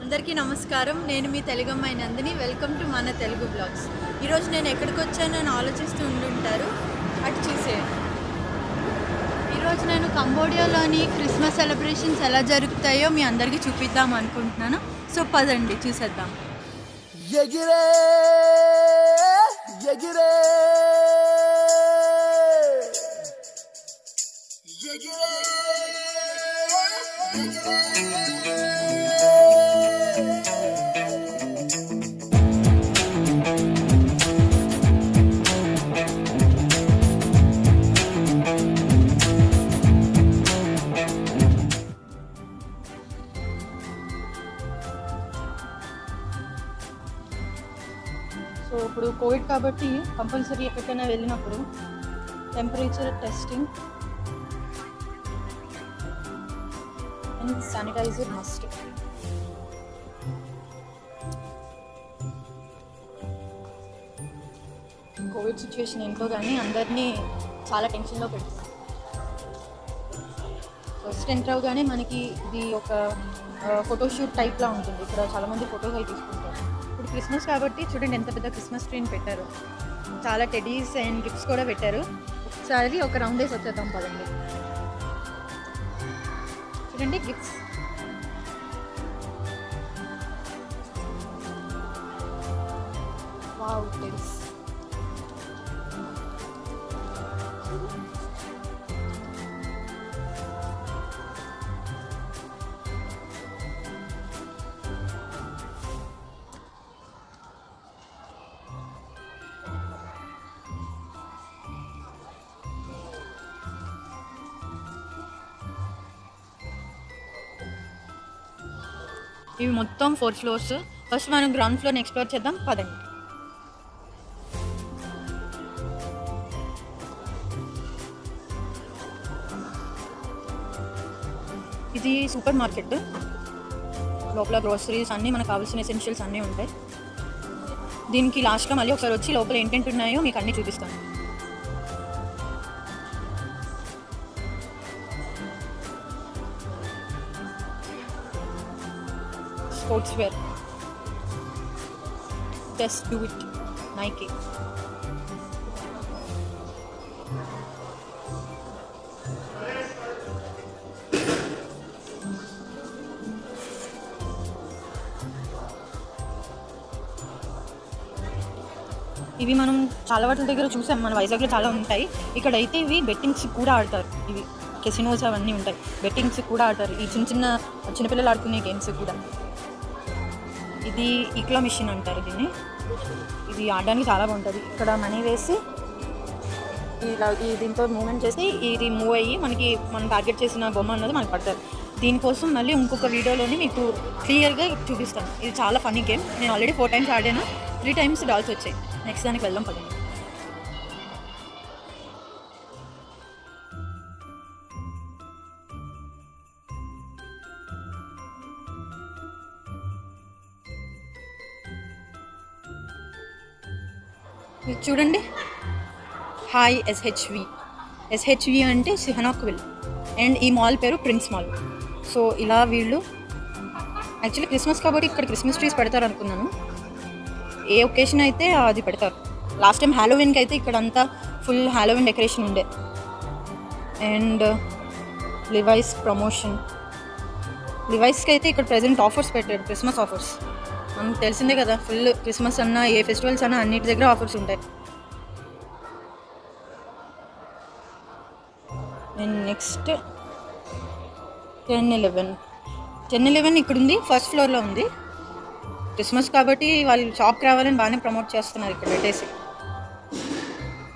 అందరికీ నమస్కారం. నేను మీ తెలుగు అమ్మాయి నందిని. వెల్కమ్ టు మన తెలుగు బ్లాగ్స్. ఈరోజు నేను ఎక్కడికి వచ్చానని ఆలోచిస్తూ ఉంటుంటారు, అటు చూసేయండి. ఈరోజు నేను కంబోడియాలోని క్రిస్మస్ సెలబ్రేషన్స్ ఎలా జరుగుతాయో మీ అందరికీ చూపిద్దాం అనుకుంటున్నాను. సో పదండి చూసేద్దాం. ఎగిరే ఎగిరే ఎగిరే సో ఇప్పుడు కోవిడ్ కాబట్టి కంపల్సరీ ఎక్కడికైనా వెళ్ళినప్పుడు temperature testing and sanitiser must. Covid situation ఏంటో కానీ అందరినీ చాలా టెన్షన్లో పెడుతుంది. ఫస్ట్ ఎంటర్ అవగానే మనకి ఇది ఒక ఫోటోషూట్ టైప్లా ఉంటుంది. ఇక్కడ చాలామంది ఫోటోస్ అవి తీసుకుంటారు. ఇప్పుడు క్రిస్మస్ కాబట్టి చూడండి ఎంత పెద్ద క్రిస్మస్ ట్రీని పెట్టారు. చాలా టెడీస్ అండ్ గిఫ్ట్స్ కూడా పెట్టారు. ఒకసారి ఒక రౌండ్ వేసి వచ్చేద్దాం పదండి. చూడండి గిఫ్ట్స్. వావ్ టెడీస్. ఇవి మొత్తం 4 ఫ్లోర్స్. ఫస్ట్ మనం గ్రౌండ్ ఫ్లోర్ని ఎక్స్ప్లోర్ చేద్దాం పదండి. ఇది సూపర్ మార్కెట్. లోపల గ్రోసరీస్ అన్నీ మనకు కావాల్సిన ఎసెన్షియల్స్ అన్నీ ఉంటాయి. దీనికి లాస్ట్గా మళ్ళీ ఒకసారి వచ్చి లోపల ఏంటంటే ఉన్నాయో మీకు అన్నీ చూపిస్తాను. Sports wear, just do it, Nike. ఇవి మనం చాలా వాటి దగ్గర చూసాం, మన వైజాగ్లో చాలా ఉంటాయి. ఇక్కడైతే ఇవి బెట్టింగ్స్ కూడా ఆడతారు. ఇవి కెసినోస్ అవన్నీ ఉంటాయి, బెట్టింగ్స్ కూడా ఆడతారు. ఈ చిన్నపిల్లలు ఆడుకునే గేమ్స్ కూడా. ఇది ఈక్లా మిషన్ అంటారు దీన్ని. ఇది ఆడడానికి చాలా బాగుంటుంది. ఇక్కడ మనీ వేసి ఇలా దీంతో మూమెంట్ చేసి ఇది మూవ్ అయ్యి మనకి మనం టార్గెట్ చేసిన బొమ్మ అన్నది మనకు పడతారు. దీనికోసం మళ్ళీ ఇంకొక వీడియోలోని మీకు క్లియర్గా చూపిస్తాను. ఇది చాలా ఫన్నీ గేమ్. నేను ఆల్రెడీ 4 టైమ్స్ ఆడాను. 3 టైమ్స్ డాల్స్ వచ్చాయి. నెక్స్ట్ దానికి వెళ్దాం పదండి. ఇది చూడండి, హాయ్ ఎస్హెచ్వి అంటే సిహనాక్విల్. అండ్ ఈ మాల్ పేరు ప్రిన్స్ మాల్. సో ఇలా వీళ్ళు యాక్చువల్లీ క్రిస్మస్ కాబట్టి ఇక్కడ క్రిస్మస్ ట్రీస్ పెడతారు అనుకున్నాను. ఏ ఒకేషన్ అయితే అది పెడతారు. లాస్ట్ టైం హ్యాలోవిన్కి అయితే ఇక్కడ అంతా ఫుల్ హ్యాలోవిన్ డెకరేషన్ ఉండే. And Levi's promotion. లివైస్కి అయితే ఇక్కడ ప్రెజెంట్ ఆఫర్స్ పెట్టారు, క్రిస్మస్ ఆఫర్స్. మనకు తెలిసిందే కదా, ఫుల్ క్రిస్మస్ అన్నా ఏ ఫెస్టివల్స్ అన్నా అన్నిటి దగ్గర ఆఫర్స్ ఉంటాయి. అండ్ నెక్స్ట్ 10-11 ఇక్కడ ఉంది, ఫస్ట్ ఫ్లోర్లో ఉంది. క్రిస్మస్ కాబట్టి వాళ్ళు షాప్కి రావాలని బాగానే ప్రమోట్ చేస్తున్నారు ఇక్కడ పెట్టేసి.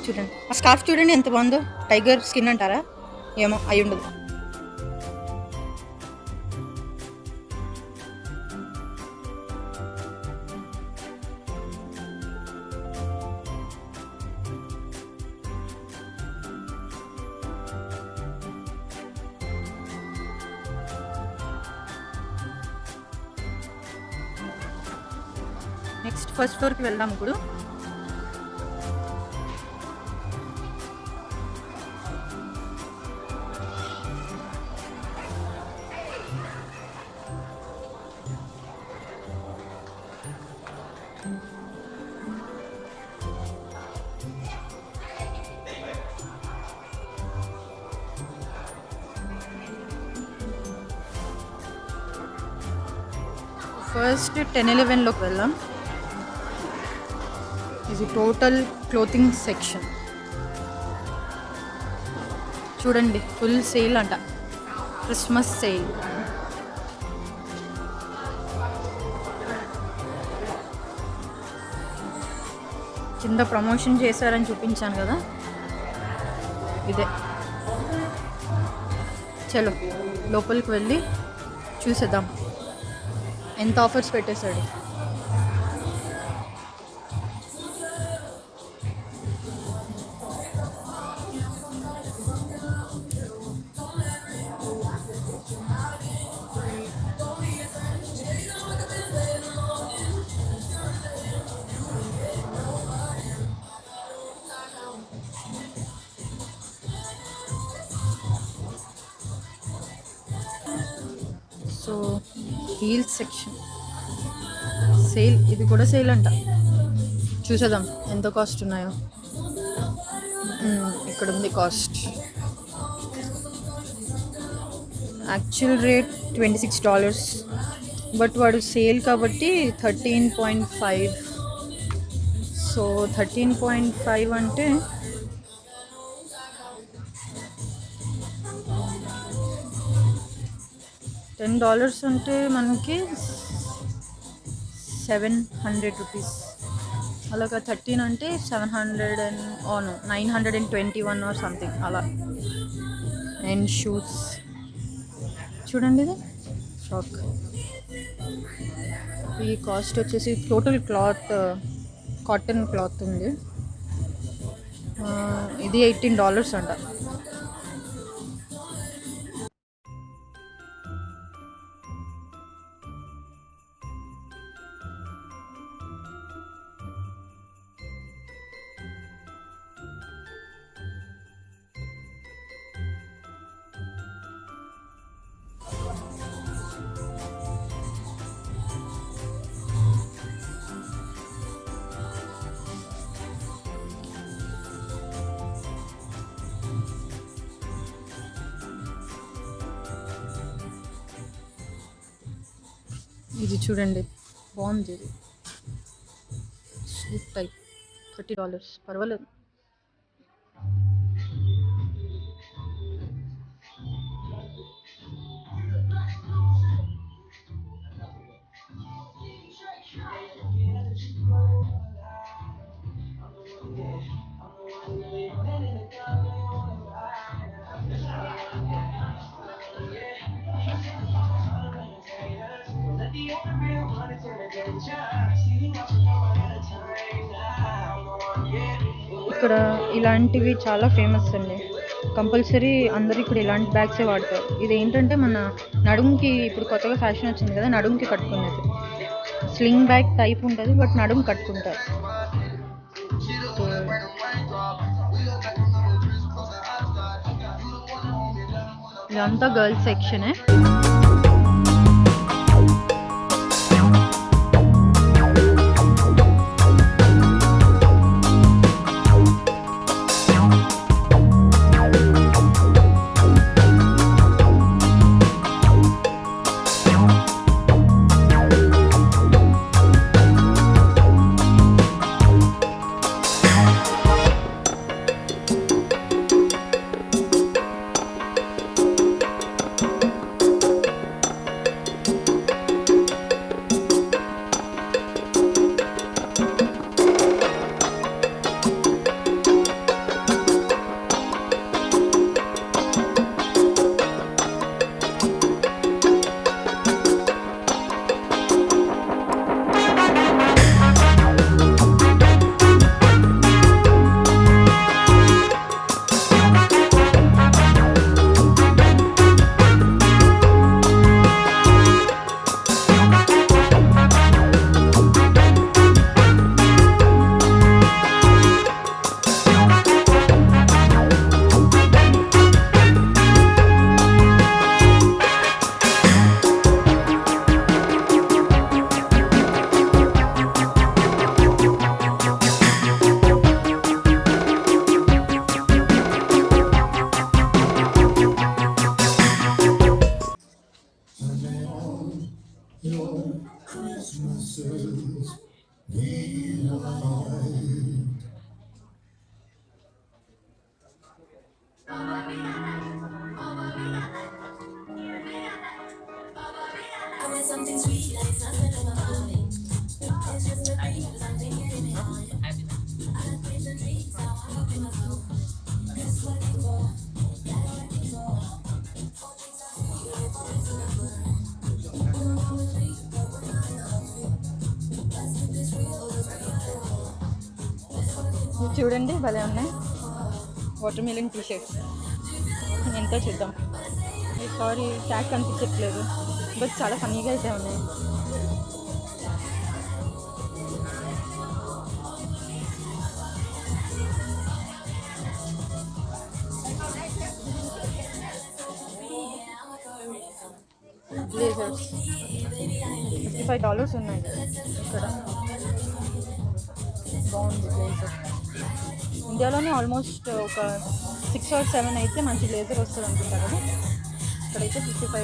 చూడండి ఆ స్కార్ఫ్ చూడండి ఎంత బాగుందో. టైగర్ స్కిన్ అంటారా ఏమో అయి ఉండదు. నెక్స్ట్ ఫస్ట్ ఫ్లోర్కి వెళ్దాం ఇప్పుడు. ఫస్ట్ 10-11లోకి వెళ్దాం. ఇది టోటల్ క్లోతింగ్ సెక్షన్. చూడండి, ఫుల్ సేల్ అంట, క్రిస్మస్ సేల్. కింద ప్రమోషన్ చేశారని చూపించాను కదా, ఇదే. చలో లోపలికి వెళ్ళి చూసేద్దాం ఎంత ఆఫర్స్ పెట్టేశాడు. సో హీల్స్ సెక్షన్ సేల్, ఇది కూడా సేల్ అంట. చూసేద్దాం ఎంత కాస్ట్ ఉన్నాయో. ఇక్కడ ఉంది కాస్ట్. యాక్చువల్ రేట్ $26, బట్ వాడు సేల్ కాబట్టి 13.5. సో 13.5 అంటే $10 అంటే మనకి 700 రూపీస్. అలాగా 13 అంటే 700 అండ్ 921 ఆర్ సంథింగ్ అలా. అండ్ షూస్ చూడండి, ఇది ఫ్రాక్. ఈ కాస్ట్ వచ్చేసి టోటల్ క్లాత్ కాటన్ క్లాత్ ఉంది. ఇది $18 అంట. ఇది చూడండి, బాగుంది. ఇది సూట్ టైప్, $30, పర్వాలేదు. ఇక్కడ ఇలాంటివి చాలా ఫేమస్ అండి. కంపల్సరీ అందరూ ఇక్కడ ఇలాంటి బ్యాగ్సే వాడతారు. ఇది ఏంటంటే మన నడుముకి ఇప్పుడు కొత్తగా ఫ్యాషన్ వచ్చింది కదా, నడుముకి కట్టుకునేది. స్లింగ్ బ్యాగ్ టైప్ ఉంటుంది, బట్ నడుము కట్టుకుంటారు. ఇదంతా గర్ల్స్ సెక్షనే. ఇవి చూడండి భలే ఉన్నాయి వాటర్ మిలన్ టీ షర్ట్స్ ఎంతో చూద్దాం సారీ ట్యాగ్ కనిపించట్లేదు బట్ చాలా ఫన్నీగా అయితే ఉన్నాయి బ్లేజర్స్ $55 ఉన్నాయి ఇక్కడ బాగుంది బ్లేజర్ ఇండియాలోనే ఆల్మోస్ట్ ఒక 6 or 7 అయితే మంచి బ్లేజర్ వస్తుంది అనుకుంటా కదా ఇక్కడైతే $55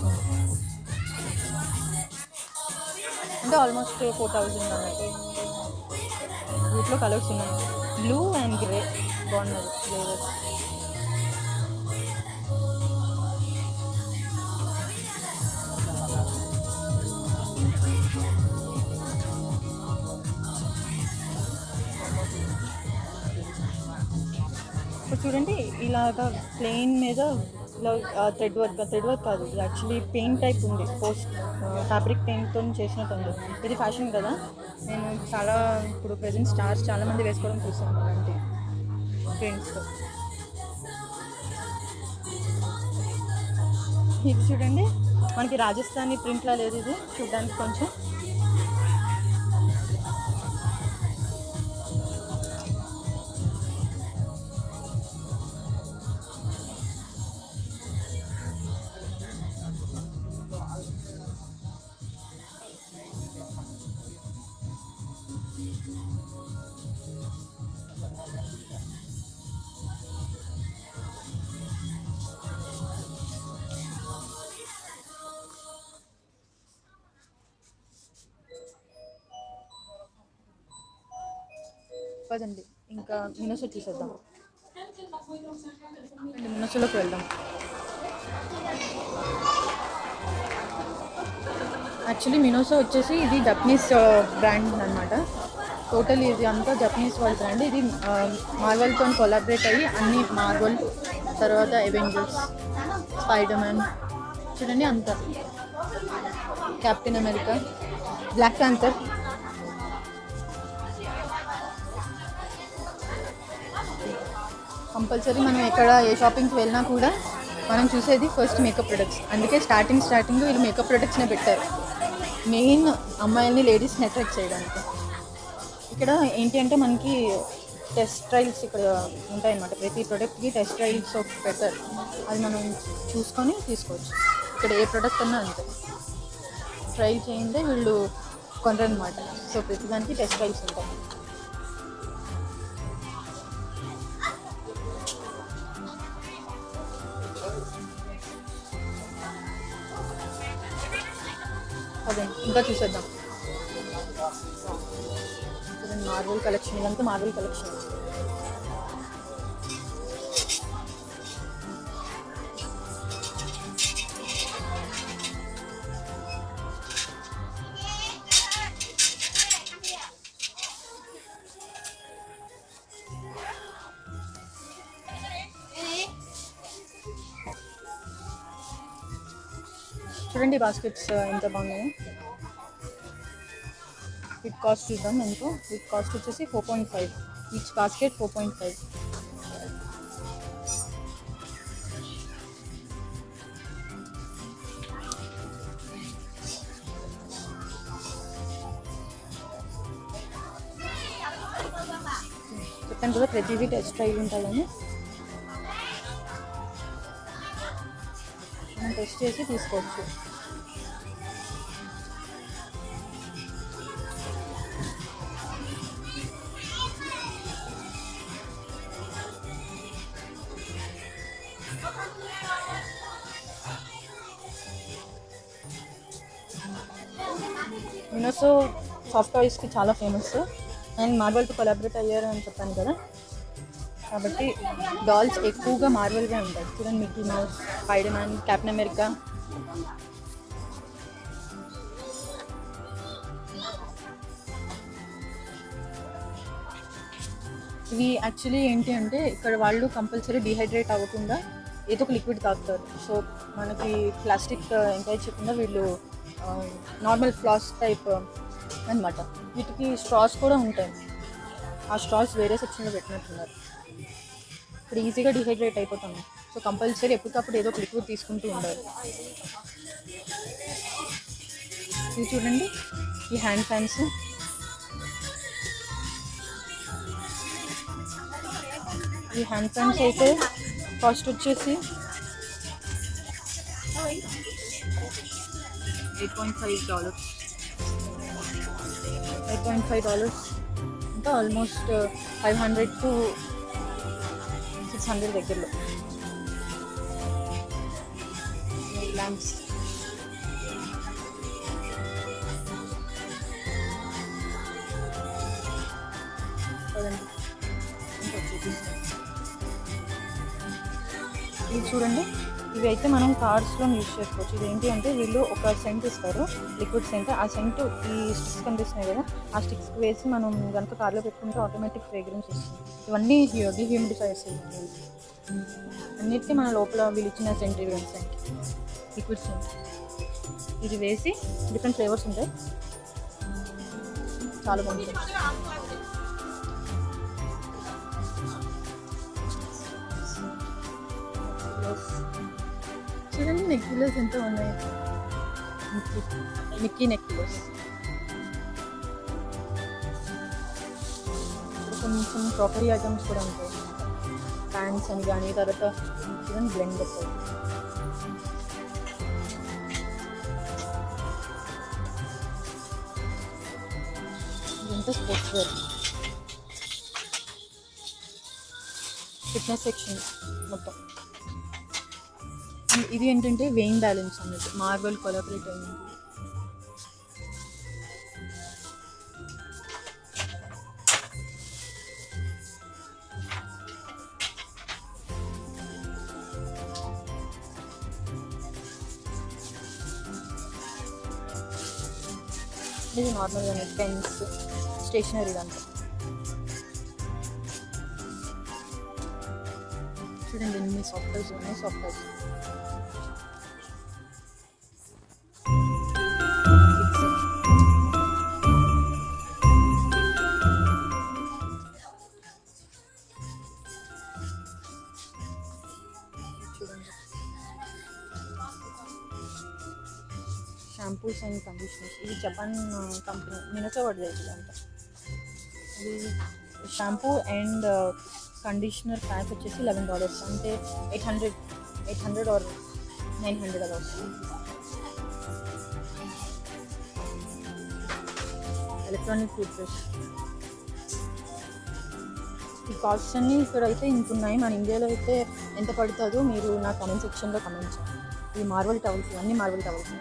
ఉంది అంటే ఆల్మోస్ట్ 4,000 అన్నట్టు వీటిలో కలర్స్ ఉన్నాయి బ్లూ అండ్ గ్రే బాగున్నది బ్లేజర్స్ ఇప్పుడు చూడండి ఇలాగా ప్లెయిన్ మీద ఇలా థ్రెడ్ వర్క్ కాదు ఇది యాక్చువల్లీ పెయింట్ టైప్ ఉంది పోస్ట్ ఫ్యాబ్రిక్ పెయింట్తో చేసినట్టు ఉంది ఇది ఫ్యాషన్ కదా నేను చాలా ఇప్పుడు ప్రెజెంట్ స్టార్స్ చాలామంది వేసుకోవడం చూసాను అలాంటి ప్రింట్స్తో ఇది చూడండి మనకి రాజస్థానీ ప్రింట్లా లేదు ఇది చూడడానికి కొంచెం పదండి ఇంకా మినోసో చూసేద్దాం మినోసోలోకి వెళ్దాం యాక్చువల్లీ మినోసో వచ్చేసి ఇది జపనీస్ బ్రాండ్ అనమాట టోటల్ ఇది అంతా జపనీస్ వాళ్ళ బ్రాండ్ ఇది మార్వెల్తో కొలాబరేట్ అయ్యి అన్ని మార్వెల్ తర్వాత అవెంజర్స్ స్పైడర్ మ్యాన్ చూడండి అంతా Captain America Black Panther compulsory మనం ఎక్కడ ఏ షాపింగ్కి వెళ్ళినా కూడా మనం చూసేది ఫస్ట్ మేకప్ ప్రొడక్ట్స్ అందుకే స్టార్టింగ్ వీళ్ళు మేకప్ ప్రొడక్ట్స్నే పెట్టారు మెయిన్ అమ్మాయిల్ని లేడీస్ని అట్రాక్ట్ చేయడానికి ఇక్కడ ఏంటి అంటే మనకి టెస్ట్ ట్రయల్స్ ఇక్కడ ఉంటాయన్నమాట ప్రతి ప్రోడక్ట్కి టెస్ట్ ట్రయల్స్ పెడతారు అది మనం చూసుకొని తీసుకోవచ్చు ఇక్కడ ఏ ప్రోడక్ట్ అన్నా అంతే ట్రయల్ చేయండి వీళ్ళు కొనరనమాట సో ప్రతిదానికి టెస్ట్ ట్రయల్స్ ఉంటాయి అదే ఇంకా చూసేద్దాం మార్వెల్ కలెక్షన్ ఇదంతా మార్వెల్ కలెక్షన్ చూడండి బాస్కెట్స్ ఎంత బాగున్నాయో వీటి కాస్ట్ చూద్దాం ఎంతో వీటి కాస్ట్ వచ్చేసి 4.5 ఈచ్ బాస్కెట్ 4.5 చెప్పాను కదా ప్రతిదీ టెస్ట్ ట్రైల్ ఉంటుందని మనం టెస్ట్ చేసి తీసుకోవచ్చు మినోసో సాఫ్ట్ టాయ్స్కి చాలా ఫేమస్ అండ్ మార్వెల్తో కొలాబరేట్ అయ్యారు అని చెప్పాను కదా, కాబట్టి డాల్స్ ఎక్కువగా మార్వెల్గా ఉంటాయి. చూడండి, Mickey mouse, spider man, captain America. ఇవి యాక్చువల్లీ ఏంటి అంటే ఇక్కడ వాళ్ళు కంపల్సరీ డిహైడ్రేట్ అవ్వకుండా ఏదో ఒక లిక్విడ్ తాగుతారు. సో మనకి ప్లాస్టిక్ ఎంకరేజ్ చేయకుండా వీళ్ళు నార్మల్ ఫ్లాస్ టైప్ అనమాట. వీటికి స్ట్రాస్ కూడా ఉంటాయి. ఆ స్ట్రాస్ వేరే సెక్షన్లో పెట్టినట్టున్నారు. ఇప్పుడు ఈజీగా డిహైడ్రేట్ అయిపోతాము. సో కంపల్సరీ ఎప్పటికప్పుడు ఏదో ఒక లిక్విడ్ తీసుకుంటూ ఉండాలి. ఇది చూడండి, ఈ హ్యాండ్ ఫ్యాన్స్. ఈ హ్యాండ్ ఫ్యాన్స్ అయితే కాస్ట్ వచ్చేసి $8.5. $8.5 అంటే ఆల్మోస్ట్ 500 to 600 దగ్గరలో. ల్యాంప్స్ ఇది చూడండి, ఇవి అయితే మనం కార్స్లో యూజ్ చేసుకోవచ్చు. ఇది ఏంటి అంటే వీళ్ళు ఒక సెంట్ ఇస్తారు, లిక్విడ్ సెంట్. ఆ సెంట్ ఈ స్టిక్స్ కనిపిస్తున్నాయి కదా, ఆ స్టిక్స్కి వేసి మనం కనుక కార్లో పెట్టుకుంటే ఆటోమేటిక్ ఫ్రేగ్రెన్స్ వస్తుంది. ఇవన్నీ డిహ్యూమిడిఫైర్స్ అన్నిటికీ మన లోపల వీళ్ళు ఇచ్చిన సెంట్, సెంట్ లిక్విడ్ సెంట్. ఇది వేసి డిఫరెంట్ ఫ్లేవర్స్ ఉంటాయి, చాలా బాగుంటుంది. చూడండి, నెక్ పిల్లోస్ ఎంత ఉన్నాయి. Mickey neck pillows. కొంచెం క్రాకరీ ఐటమ్స్ కూడా ఉంటాయి, ప్యాంట్స్ అని కానీ. తర్వాత చూడండి, బ్లెండ్ వస్తాయి. ఇదంతా స్పోర్ట్స్ వేర్, ఫిట్నెస్ సెక్షన్ మొత్తం. ఇది ఏంటంటే వెయింగ్ బ్యాలెన్స్ అన్నట్టు, మార్వెల్ కొలాబరేట్ అయింది. ఇది నార్మల్గా పెన్స్, స్టేషనరీ అంతా. చూడండి ఎన్ని సాఫ్ట్వేర్స్ ఉన్నాయి. సాఫ్ట్వేర్స్ చూడండి, షాంపూస్ అండ్ కండిషనర్స్. ఇది జపాన్ కంపెనీ, మినసో వాడిది అంట. ఇది షాంపూ అండ్ కండిషనర్ ప్యాక్ వచ్చేసి $11, అంటే 800 or 900 అలా వస్తుంది. Electronic tooth brush. ఈ కాస్ట్ అన్నీ ఇక్కడ అయితే ఇంకున్నాయి. మన ఇండియాలో అయితే ఎంత పడుతుందో మీరు నా కామెంట్ సెక్షన్లో కామెంట్ చేయండి. ఇవి మార్వెల్ టవల్స్, అన్నీ మార్వెల్ టవల్స్.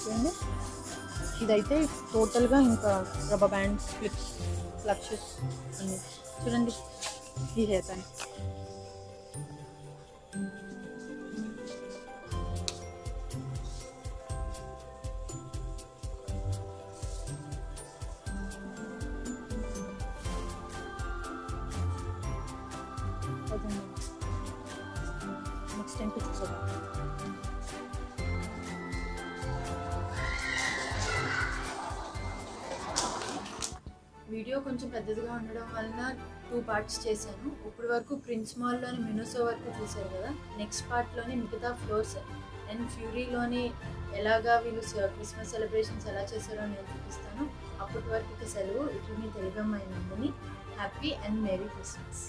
చూడండి, ఇదైతే టోటల్గా ఇంకా రబ్బర్ బ్యాండ్స్, క్లిప్స్, క్లచెస్ అన్నీ. చూడండి, ఈ హెయిర్ బ్యాండ్. నెక్స్ట్ ఏంటి చూద్దాం. వీడియో కొంచెం పెద్దదిగా ఉండడం వలన 2 parts చేశాను. ఇప్పటి వరకు ప్రిన్స్ మాల్లోని మినోసో వరకు చూశారు కదా. నెక్స్ట్ పార్ట్లోని మిగతా ఫ్లోర్స్ అండ్ ఫ్యూరీలోని ఎలాగా వీళ్ళు క్రిస్మస్ సెలబ్రేషన్స్ ఎలా చేశారో నేను చూపిస్తాను. అప్పటి వరకు సెలవు. ఇటు మీ తెలుగు అమ్మాయి Nandini. Happy and merry Christmas.